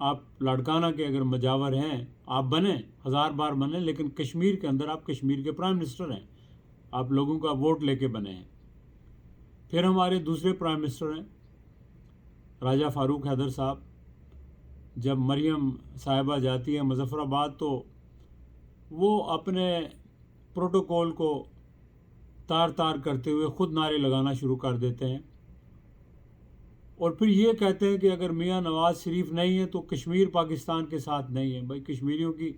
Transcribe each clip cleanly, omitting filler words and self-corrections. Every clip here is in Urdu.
آپ لاڑکانہ کے اگر مجاور ہیں آپ بنیں، 1000 بار بنیں، لیکن کشمیر کے اندر آپ کشمیر کے پرائم منسٹر ہیں، آپ لوگوں کا ووٹ لے کے بنے ہیں۔ پھر ہمارے دوسرے پرائم منسٹر ہیں راجہ فاروق حیدر صاحب۔ جب مریم صاحبہ جاتی ہے مظفر آباد تو وہ اپنے پروٹوکول کو تار تار کرتے ہوئے خود نعرے لگانا شروع کر دیتے ہیں، اور پھر یہ کہتے ہیں کہ اگر میاں نواز شریف نہیں ہے تو کشمیر پاکستان کے ساتھ نہیں ہے۔ بھائی کشمیریوں کی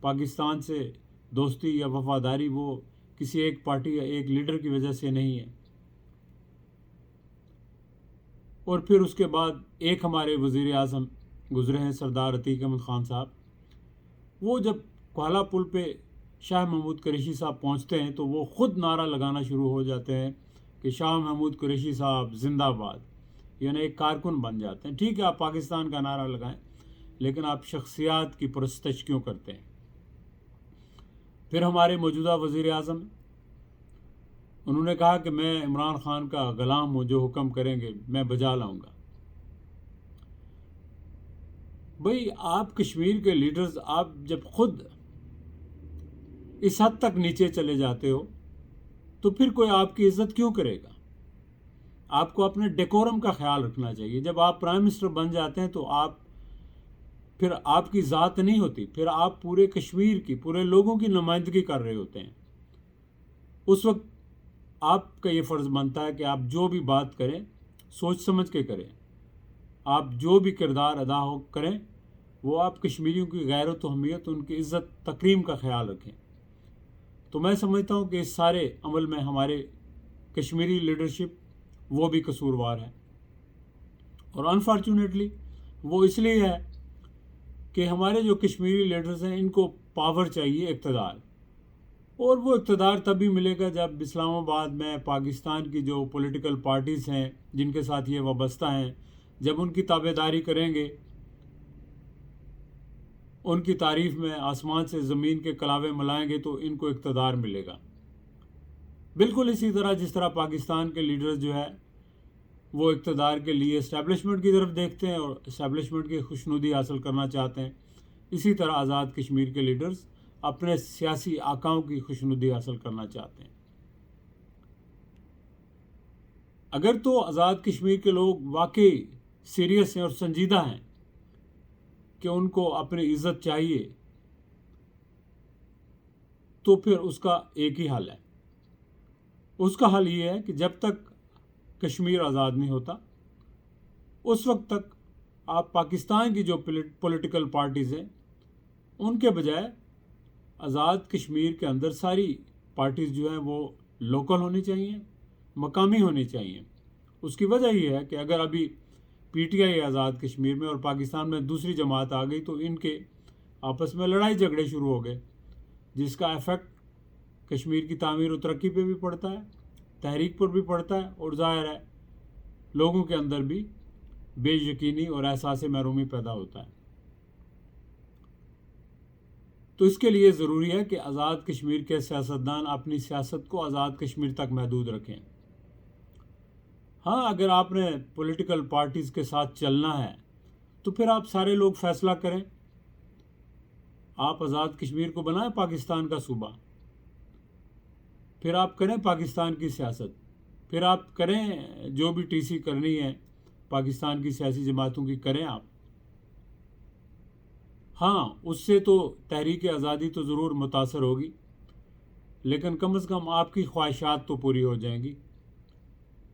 پاکستان سے دوستی یا وفاداری وہ کسی ایک پارٹی یا ایک لیڈر کی وجہ سے نہیں ہے۔ اور پھر اس کے بعد ایک ہمارے وزیر اعظم گزرے ہیں سردار عتیق احمد خان صاحب، وہ جب کوہلا پل پہ شاہ محمود قریشی صاحب پہنچتے ہیں تو وہ خود نعرہ لگانا شروع ہو جاتے ہیں کہ شاہ محمود قریشی صاحب زندہ باد، یعنی ایک کارکن بن جاتے ہیں۔ ٹھیک ہے آپ پاکستان کا نعرہ لگائیں، لیکن آپ شخصیات کی پرستش کیوں کرتے ہیں؟ پھر ہمارے موجودہ وزیر اعظم انہوں نے کہا کہ میں عمران خان کا غلام ہوں، جو حکم کریں گے میں بجا لاؤں گا۔ بھئی آپ کشمیر کے لیڈرز، آپ جب خود اس حد تک نیچے چلے جاتے ہو تو پھر کوئی آپ کی عزت کیوں کرے گا؟ آپ کو اپنے ڈیکورم کا خیال رکھنا چاہیے۔ جب آپ پرائم منسٹر بن جاتے ہیں تو پھر آپ کی ذات نہیں ہوتی، پھر آپ پورے کشمیر کی، پورے لوگوں کی نمائندگی کر رہے ہوتے ہیں۔ اس وقت آپ کا یہ فرض بنتا ہے کہ آپ جو بھی بات کریں سوچ سمجھ کے کریں، آپ جو بھی کردار ادا کریں وہ آپ کشمیریوں کی غیرت و حمیت، ان کی عزت تکریم کا خیال رکھیں۔ تو میں سمجھتا ہوں کہ اس سارے عمل میں ہمارے کشمیری لیڈرشپ وہ بھی قصوروار ہے، اور انفارچونیٹلی وہ اس لیے ہے کہ ہمارے جو کشمیری لیڈرز ہیں ان کو پاور چاہیے، اقتدار، اور وہ اقتدار تبھی ملے گا جب اسلام آباد میں پاکستان کی جو پولیٹیکل پارٹیز ہیں جن کے ساتھ یہ وابستہ ہیں، جب ان کی تابعداری کریں گے، ان کی تعریف میں آسمان سے زمین کے کلاوے ملائیں گے تو ان کو اقتدار ملے گا۔ بالکل اسی طرح جس طرح پاکستان کے لیڈرز جو ہے وہ اقتدار کے لیے اسٹیبلشمنٹ کی طرف دیکھتے ہیں اور اسٹیبلشمنٹ کی خوشنودی حاصل کرنا چاہتے ہیں، اسی طرح آزاد کشمیر کے لیڈرز اپنے سیاسی آقاؤں کی خوشنودی حاصل کرنا چاہتے ہیں۔ اگر تو آزاد کشمیر کے لوگ واقعی سیریس ہیں اور سنجیدہ ہیں کہ ان کو اپنی عزت چاہیے، تو پھر اس کا ایک ہی حل ہے۔ اس کا حل یہ ہے کہ جب تک کشمیر آزاد نہیں ہوتا اس وقت تک آپ پاکستان کی جو پولیٹیکل پارٹیز ہیں ان کے بجائے آزاد کشمیر کے اندر ساری پارٹیز جو ہیں وہ لوکل ہونی چاہیے، مقامی ہونی چاہیے۔ اس کی وجہ یہ ہے کہ اگر ابھی P T I Azad Kashmir میں اور پاکستان میں دوسری جماعت آ گئی تو ان کے آپس میں لڑائی جھگڑے شروع ہو گئے، جس کا ایفیکٹ کشمیر کی تعمیر و ترقی پہ بھی پڑتا ہے، تحریک پر بھی پڑتا ہے، اور ظاہر ہے لوگوں کے اندر بھی بے یقینی اور احساس محرومی پیدا ہوتا ہے۔ تو اس کے لیے ضروری ہے کہ آزاد کشمیر کے سیاستدان اپنی سیاست کو آزاد کشمیر تک محدود رکھیں۔ ہاں اگر آپ نے پولیٹیکل پارٹیز کے ساتھ چلنا ہے تو پھر آپ سارے لوگ فیصلہ کریں، آپ آزاد کشمیر کو بنائیں پاکستان کا صوبہ، پھر آپ کریں پاکستان کی سیاست، پھر آپ کریں جو بھی ٹی سی کرنی ہے پاکستان کی سیاسی جماعتوں کی کریں آپ۔ ہاں اس سے تو تحریک آزادی تو ضرور متاثر ہوگی، لیکن کم از کم آپ کی خواہشات تو پوری ہو جائیں گی۔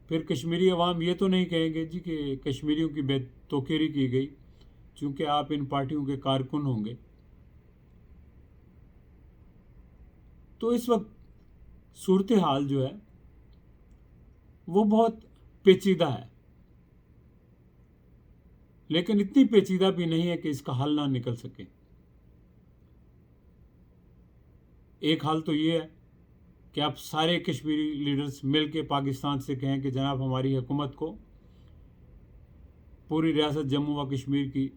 پھر کشمیری عوام یہ تو نہیں کہیں گے جی کہ کشمیریوں کی بے توقیری کی گئی چونکہ آپ ان پارٹیوں کے کارکن ہوں گے۔ تو اس وقت صورتحال جو ہے وہ بہت پیچیدہ ہے، لیکن اتنی پیچیدہ بھی نہیں ہے کہ اس کا حل نہ نکل سکے۔ ایک حل تو یہ ہے کہ آپ سارے کشمیری لیڈرز مل کے پاکستان سے کہیں کہ جناب ہماری حکومت کو پوری ریاست جموں و کشمیر کی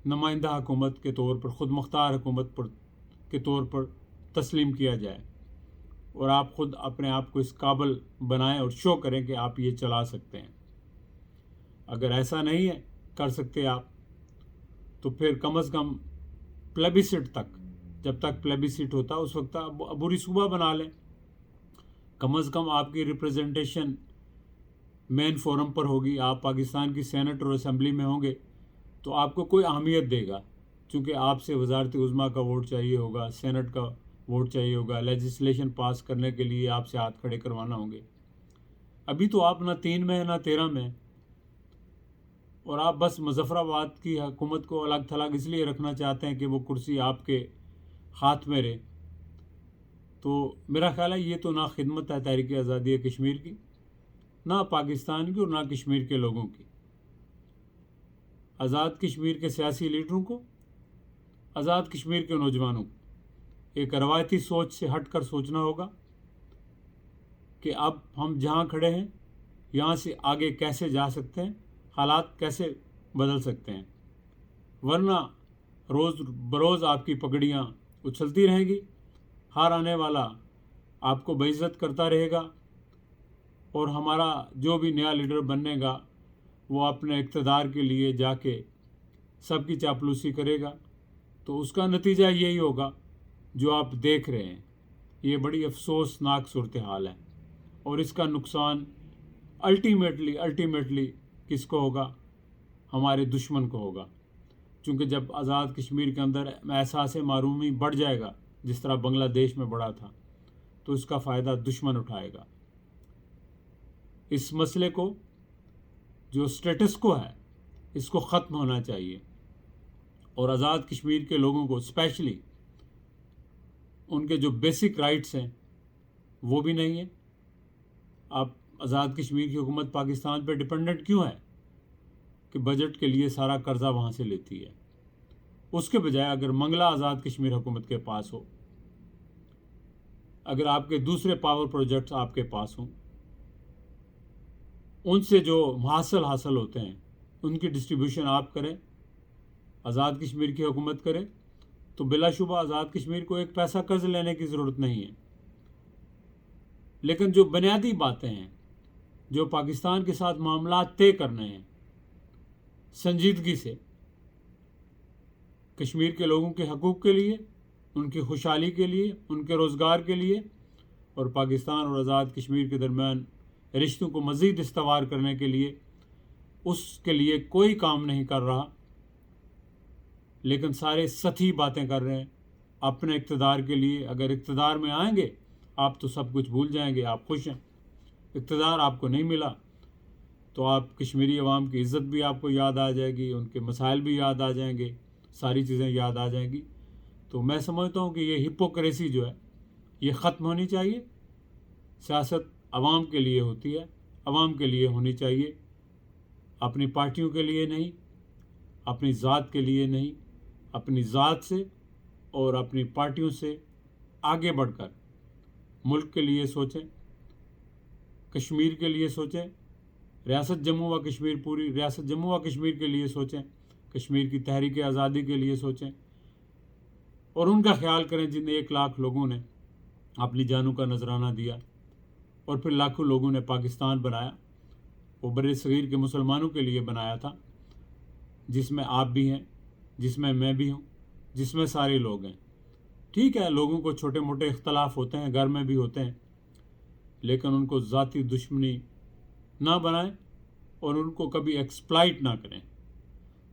نمائندہ حکومت کے طور پر، خود مختار حکومت کے طور پر تسلیم کیا جائے، اور آپ خود اپنے آپ کو اس قابل بنائیں اور شو کریں کہ آپ یہ چلا سکتے ہیں۔ اگر ایسا نہیں ہے کر سکتے آپ، تو پھر کم از کم پلیبیسٹ تک، جب تک پلیبیسٹ ہوتا اس وقت عبوری صوبہ بنا لیں، کم از کم آپ کی ریپریزنٹیشن مین فورم پر ہوگی، آپ پاکستان کی سینٹ اور اسمبلی میں ہوں گے تو آپ کو کوئی اہمیت دے گا، چونکہ آپ سے وزارت عظمیٰ کا ووٹ چاہیے ہوگا، سینٹ کا ووٹ چاہیے ہوگا، لیجسلیشن پاس کرنے کے لیے آپ سے ہاتھ کھڑے کروانا ہوں گے۔ ابھی تو آپ نہ 3 میں نہ 13 میں، اور آپ بس مظفر آباد کی حکومت کو الگ تھلگ اس لیے رکھنا چاہتے ہیں کہ وہ کرسی آپ کے ہاتھ میں رہے۔ تو میرا خیال ہے یہ تو نہ خدمت ہے تحریک آزادی کشمیر کی، نہ پاکستان کی، اور نہ کشمیر کے لوگوں کی۔ آزاد کشمیر کے سیاسی لیڈروں کو، آزاد کشمیر کے نوجوانوں کو ایک روایتی سوچ سے ہٹ کر سوچنا ہوگا کہ اب ہم جہاں کھڑے ہیں یہاں سے آگے کیسے جا سکتے ہیں، حالات کیسے بدل سکتے ہیں، ورنہ روز بروز آپ کی پگڑیاں اچھلتی رہیں گی، ہار آنے والا آپ کو بے عزت کرتا رہے گا، اور ہمارا جو بھی نیا لیڈر بننے گا وہ اپنے اقتدار کے لیے جا کے سب کی چاپلوسی کرے گا، تو اس کا نتیجہ یہی ہوگا جو آپ دیکھ رہے ہیں۔ یہ بڑی افسوسناک صورتحال ہے، اور اس کا نقصان الٹیمیٹلی کس کو ہوگا؟ ہمارے دشمن کو ہوگا، چونکہ جب آزاد کشمیر کے اندر احساس معرومی بڑھ جائے گا جس طرح بنگلہ دیش میں بڑھا تھا، تو اس کا فائدہ دشمن اٹھائے گا۔ اس مسئلے کو جو سٹیٹس کو ہے اس کو ختم ہونا چاہیے، اور آزاد کشمیر کے لوگوں کو اسپیشلی ان کے جو بیسک رائٹس ہیں وہ بھی نہیں ہیں۔ آپ آزاد کشمیر کی حکومت پاکستان پہ ڈپینڈنٹ کیوں ہے کہ بجٹ کے لیے سارا قرضہ وہاں سے لیتی ہے؟ اس کے بجائے اگر منگلہ آزاد کشمیر حکومت کے پاس ہو، اگر آپ کے دوسرے پاور پروجیکٹس آپ کے پاس ہوں، ان سے جو محاصل حاصل ہوتے ہیں ان کی ڈسٹریبیوشن آپ کریں، آزاد کشمیر کی حکومت کرے، تو بلا شبہ آزاد کشمیر کو ایک پیسہ قرض لینے کی ضرورت نہیں ہے۔ لیکن جو بنیادی باتیں ہیں، جو پاکستان کے ساتھ معاملات طے کرنے ہیں سنجیدگی سے، کشمیر کے لوگوں کے حقوق کے لیے، ان کی خوشحالی کے لیے، ان کے روزگار کے لیے، اور پاکستان اور آزاد کشمیر کے درمیان رشتوں کو مزید استوار کرنے کے لیے، اس کے لیے کوئی کام نہیں کر رہا، لیکن سارے سطحی باتیں کر رہے ہیں اپنے اقتدار کے لیے۔ اگر اقتدار میں آئیں گے آپ تو سب کچھ بھول جائیں گے، آپ خوش ہیں۔ اقتدار آپ کو نہیں ملا تو آپ کشمیری عوام کی عزت بھی آپ کو یاد آ جائے گی، ان کے مسائل بھی یاد آ جائیں گے، ساری چیزیں یاد آ جائیں گی۔ تو میں سمجھتا ہوں کہ یہ ہپوکریسی جو ہے یہ ختم ہونی چاہیے۔ سیاست عوام کے لیے ہوتی ہے، عوام کے لیے ہونی چاہیے، اپنی پارٹیوں کے لیے نہیں، اپنی ذات کے لیے نہیں، اپنی ذات سے اور اپنی پارٹیوں سے آگے بڑھ کر ملک کے لیے سوچیں، کشمیر کے لیے سوچیں، ریاست جموں و کشمیر، پوری ریاست جموں و کشمیر کے لیے سوچیں، کشمیر کی تحریک آزادی کے لیے سوچیں، اور ان کا خیال کریں جن 1 لاکھ لوگوں نے اپنی جانوں کا نذرانہ دیا، اور پھر لاکھوں لوگوں نے پاکستان بنایا۔ وہ بر صغیر کے مسلمانوں کے لیے بنایا تھا، جس میں آپ بھی ہیں، جس میں میں بھی ہوں، جس میں سارے لوگ ہیں۔ ٹھیک ہے، لوگوں کو چھوٹے موٹے اختلاف ہوتے ہیں، گھر میں بھی ہوتے ہیں، لیکن ان کو ذاتی دشمنی نہ بنائیں اور ان کو کبھی ایکسپلائٹ نہ کریں۔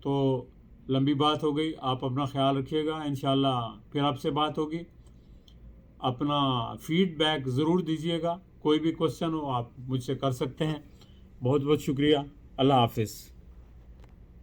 تو لمبی بات ہو گئی، آپ اپنا خیال رکھیے گا، انشاءاللہ پھر آپ سے بات ہوگی۔ اپنا فیڈ بیک ضرور دیجیے گا، کوئی بھی کوشچن ہو آپ مجھ سے کر سکتے ہیں۔ بہت بہت شکریہ، اللہ حافظ۔